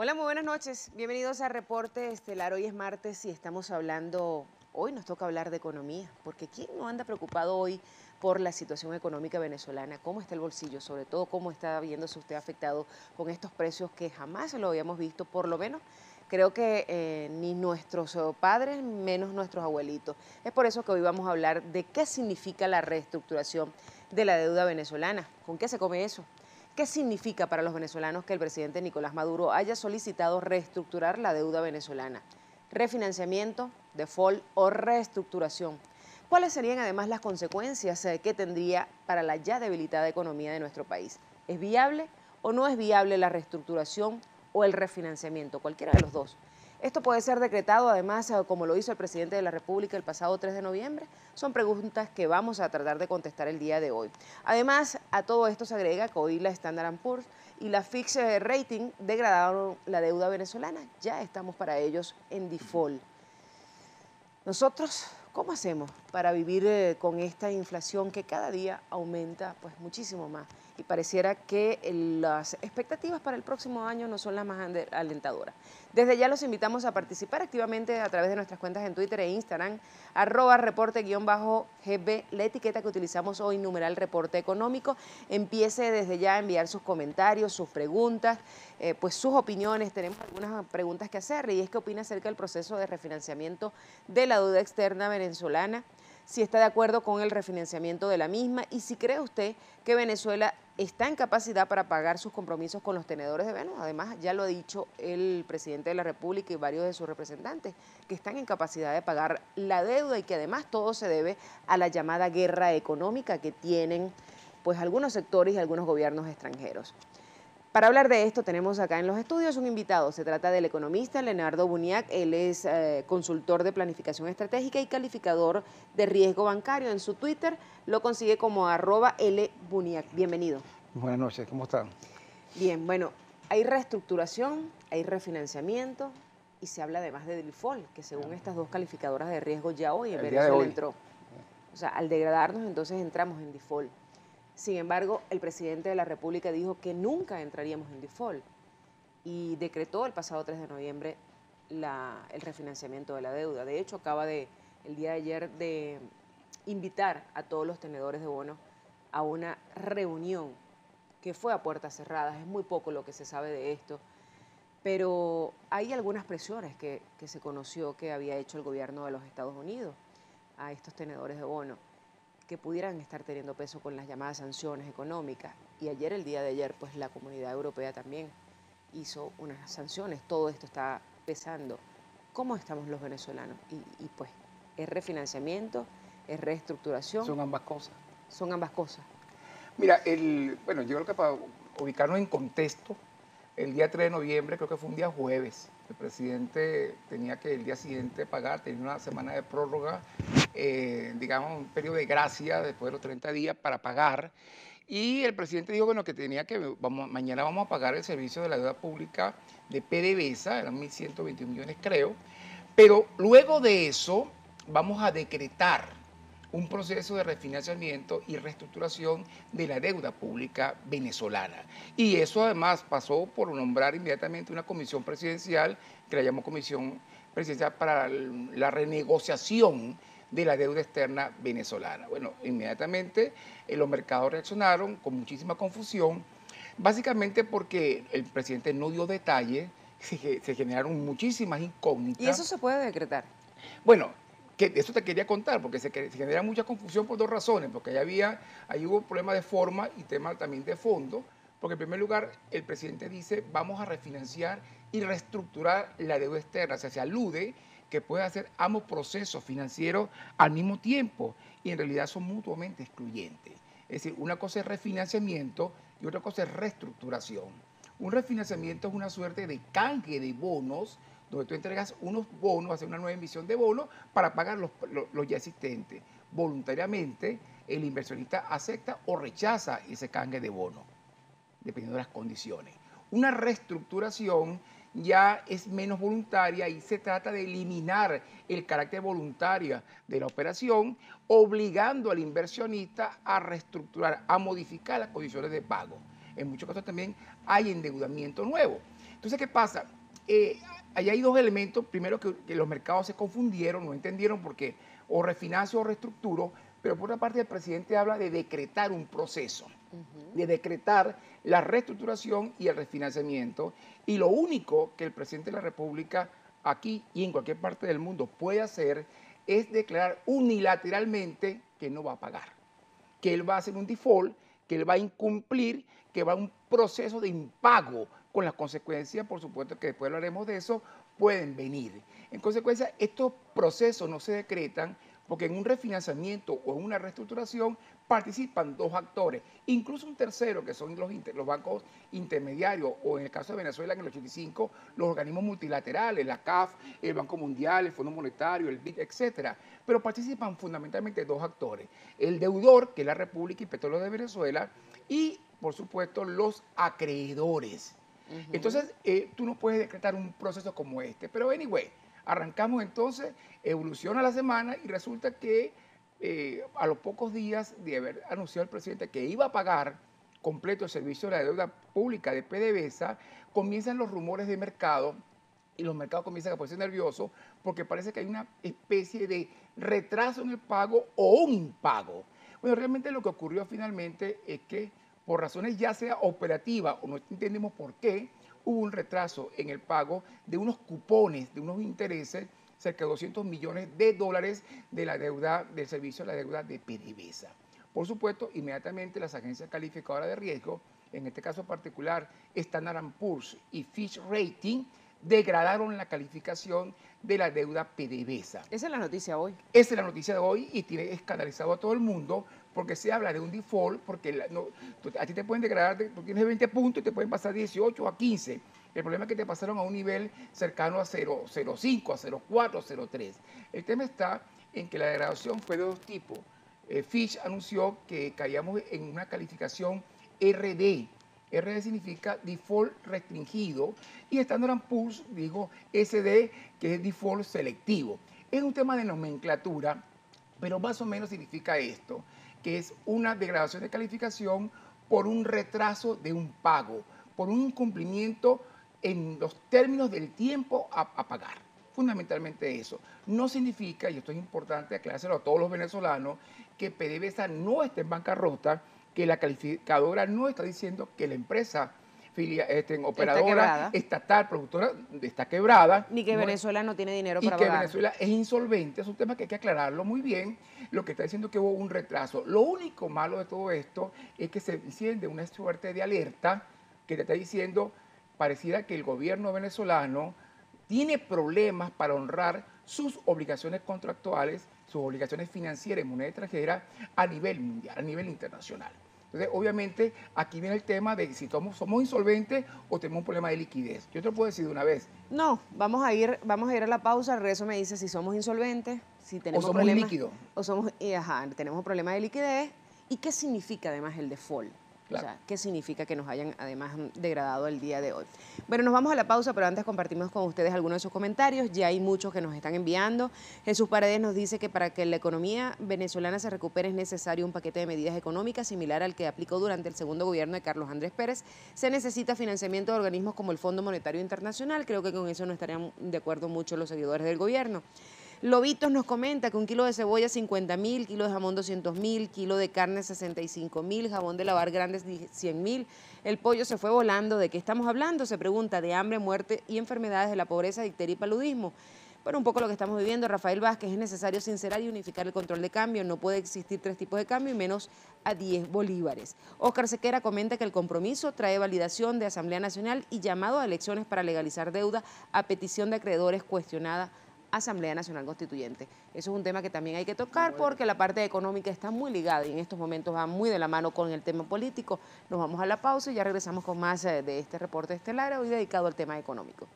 Hola, muy buenas noches. Bienvenidos a Reporte Estelar. Hoy es martes y hoy nos toca hablar de economía, porque ¿quién no anda preocupado hoy por la situación económica venezolana? ¿Cómo está el bolsillo? Sobre todo, ¿cómo está viéndose usted afectado con estos precios que jamás lo habíamos visto? Por lo menos, creo que ni nuestros padres, menos nuestros abuelitos. Es por eso que hoy vamos a hablar de qué significa la reestructuración de la deuda venezolana. ¿Con qué se come eso? ¿Qué significa para los venezolanos que el presidente Nicolás Maduro haya solicitado reestructurar la deuda venezolana? ¿Refinanciamiento, default o reestructuración? ¿Cuáles serían además las consecuencias que tendría para la ya debilitada economía de nuestro país? ¿Es viable o no es viable la reestructuración o el refinanciamiento? Cualquiera de los dos. Esto puede ser decretado, además, como lo hizo el presidente de la República el pasado 3 de noviembre. Son preguntas que vamos a tratar de contestar el día de hoy. Además, a todo esto se agrega que hoy la Standard & Poor's y la Fitch Rating degradaron la deuda venezolana. Ya estamos para ellos en default. Nosotros, ¿cómo hacemos para vivir con esta inflación que cada día aumenta pues muchísimo más? Y pareciera que las expectativas para el próximo año no son las más alentadoras. Desde ya los invitamos a participar activamente a través de nuestras cuentas en Twitter e Instagram, @reporte_GB, la etiqueta que utilizamos hoy, numeral reporte económico. Empiece desde ya a enviar sus comentarios, sus preguntas, pues sus opiniones. Tenemos algunas preguntas que hacerle, y es qué opina acerca del proceso de refinanciamiento de la deuda externa venezolana, si está de acuerdo con el refinanciamiento de la misma y si cree usted que Venezuela está en capacidad para pagar sus compromisos con los tenedores de Venus. Además, ya lo ha dicho el presidente de la República y varios de sus representantes, que están en capacidad de pagar la deuda y que además todo se debe a la llamada guerra económica que tienen pues algunos sectores y algunos gobiernos extranjeros. Para hablar de esto tenemos acá en los estudios un invitado. Se trata del economista Leonardo Buniac. Él es consultor de planificación estratégica y calificador de riesgo bancario. En su Twitter lo consigue como @lbuniac. Bienvenido. Buenas noches, ¿cómo están? Bien, bueno, hay reestructuración, hay refinanciamiento y se habla además de default, que según estas dos calificadoras de riesgo ya hoy en El día de Venezuela hoy. entró. O sea, al degradarnos entonces entramos en default. Sin embargo, el presidente de la República dijo que nunca entraríamos en default y decretó el pasado 3 de noviembre el refinanciamiento de la deuda. De hecho, el día de ayer, de invitar a todos los tenedores de bonos a una reunión que fue a puertas cerradas. Es muy poco lo que se sabe de esto, pero hay algunas presiones que se conoció que había hecho el gobierno de los Estados Unidos a estos tenedores de bonos, que pudieran estar teniendo peso con las llamadas sanciones económicas. Y ayer, el día de ayer, pues la Comunidad Europea también hizo unas sanciones. Todo esto está pesando. ¿Cómo estamos los venezolanos? Pues, ¿es refinanciamiento? ¿Es reestructuración? Son ambas cosas. Son ambas cosas. Mira, bueno, yo creo que para ubicarnos en contexto, el día 3 de noviembre, creo que fue un día jueves, el presidente tenía que el día siguiente pagar, tenía una semana de prórroga, digamos, un periodo de gracia después de los 30 días para pagar. Y el presidente dijo, bueno, que tenía que, mañana vamos a pagar el servicio de la deuda pública de PDVSA, eran 1.121 millones creo, pero luego de eso vamos a decretar un proceso de refinanciamiento y reestructuración de la deuda pública venezolana. Y eso además pasó por nombrar inmediatamente una comisión presidencial, que la llamó Comisión Presidencial para la Renegociación de la Deuda Externa Venezolana. Bueno, inmediatamente los mercados reaccionaron con muchísima confusión, básicamente porque el presidente no dio detalles, se generaron muchísimas incógnitas. ¿Y eso se puede decretar? Bueno, que eso te quería contar, porque se genera mucha confusión por dos razones, porque ahí hubo problemas de forma y temas también de fondo, porque en primer lugar el presidente dice vamos a refinanciar y reestructurar la deuda externa, o sea, se alude que puede hacer ambos procesos financieros al mismo tiempo y en realidad son mutuamente excluyentes. Es decir, una cosa es refinanciamiento y otra cosa es reestructuración. Un refinanciamiento es una suerte de canje de bonos donde tú entregas unos bonos, hacer una nueva emisión de bonos para pagar los ya existentes. Voluntariamente, el inversionista acepta o rechaza ese canje de bonos, dependiendo de las condiciones. Una reestructuración ya es menos voluntaria y se trata de eliminar el carácter voluntario de la operación, obligando al inversionista a reestructurar, a modificar las condiciones de pago. En muchos casos también hay endeudamiento nuevo. Entonces, ¿qué pasa? Ahí hay dos elementos. Primero, que los mercados se confundieron, no entendieron por qué o refinancio o reestructuro, pero por otra parte el presidente habla de decretar un proceso, de decretar la reestructuración y el refinanciamiento, y lo único que el presidente de la República aquí y en cualquier parte del mundo puede hacer es declarar unilateralmente que no va a pagar, que él va a hacer un default, que él va a incumplir, que va a un proceso de impago, con las consecuencias, por supuesto, que después hablaremos de eso, pueden venir. En consecuencia, estos procesos no se decretan porque en un refinanciamiento o en una reestructuración participan dos actores, incluso un tercero, que son los bancos intermediarios, o en el caso de Venezuela, en el 85, los organismos multilaterales, la CAF, el Banco Mundial, el Fondo Monetario, el BID, etcétera. Pero participan fundamentalmente dos actores, el deudor, que es la República y Petróleo de Venezuela, y, por supuesto, los acreedores. Entonces, tú no puedes decretar un proceso como este. Pero, anyway, arrancamos entonces, evoluciona la semana y resulta que a los pocos días de haber anunciado el presidente que iba a pagar completo el servicio de la deuda pública de PDVSA, comienzan los rumores de mercado y los mercados comienzan a ponerse nerviosos porque parece que hay una especie de retraso en el pago o un impago. Bueno, realmente lo que ocurrió finalmente es que por razones ya sea operativas o no entendemos por qué, hubo un retraso en el pago de unos cupones, de unos intereses, cerca de $200 millones de la deuda, del servicio de la deuda de PDVSA. Por supuesto, inmediatamente las agencias calificadoras de riesgo, en este caso particular Standard & Poor's y Fitch Rating, degradaron la calificación de la deuda PDVSA. Esa es la noticia hoy. Esa es la noticia de hoy y tiene escandalizado a todo el mundo porque se habla de un default, porque a ti te pueden degradar, tú tienes 20 puntos y te pueden pasar 18 a 15. El problema es que te pasaron a un nivel cercano a 0,05, a 0,4, 0,3. El tema está en que la degradación fue de dos tipos. Fitch anunció que caíamos en una calificación RD. RD significa default restringido y Standard & Poor's dijo SD, que es default selectivo. Es un tema de nomenclatura, pero más o menos significa esto, que es una degradación de calificación por un retraso de un pago, por un incumplimiento en los términos del tiempo a pagar. Fundamentalmente eso. No significa, y esto es importante aclarárselo a todos los venezolanos, que PDVSA no esté en bancarrota, que la calificadora no está diciendo que la empresa operadora, estatal, productora, está quebrada. Ni que Venezuela no tiene dinero para pagar. Y que Venezuela es insolvente. Es un tema que hay que aclararlo muy bien. Lo que está diciendo es que hubo un retraso. Lo único malo de todo esto es que se enciende una suerte de alerta que te está diciendo, pareciera que el gobierno venezolano tiene problemas para honrar sus obligaciones contractuales, sus obligaciones financieras en moneda extranjera a nivel mundial, a nivel internacional. Entonces, obviamente, aquí viene el tema de si somos insolventes o tenemos un problema de liquidez. Yo te lo puedo decir de una vez. No, vamos a ir a la pausa. El resto me dice si somos insolventes, si tenemos o somos líquidos. O somos, tenemos un problema de liquidez. ¿Y qué significa además el default? Claro. O sea, ¿qué significa que nos hayan además degradado el día de hoy? Bueno, nos vamos a la pausa, pero antes compartimos con ustedes algunos de sus comentarios. Ya hay muchos que nos están enviando. Jesús Paredes nos dice que para que la economía venezolana se recupere es necesario un paquete de medidas económicas similar al que aplicó durante el segundo gobierno de Carlos Andrés Pérez. Se necesita financiamiento de organismos como el Fondo Monetario Internacional. Creo que con eso no estarían de acuerdo mucho los seguidores del gobierno. Lobitos nos comenta que un kilo de cebolla 50.000, kilo de jamón 200.000, kilo de carne 65.000, jabón de lavar grandes 100.000. El pollo se fue volando. ¿De qué estamos hablando? Se pregunta. De hambre, muerte y enfermedades de la pobreza, dicteria y paludismo. Bueno, un poco lo que estamos viviendo. Rafael Vázquez, es necesario sincerar y unificar el control de cambio. No puede existir 3 tipos de cambio y menos a 10 bolívares. Óscar Sequera comenta que el compromiso trae validación de Asamblea Nacional y llamado a elecciones para legalizar deuda a petición de acreedores cuestionada Asamblea Nacional Constituyente. Eso es un tema que también hay que tocar porque la parte económica está muy ligada y en estos momentos va muy de la mano con el tema político. Nos vamos a la pausa y ya regresamos con más de este reporte estelar hoy dedicado al tema económico.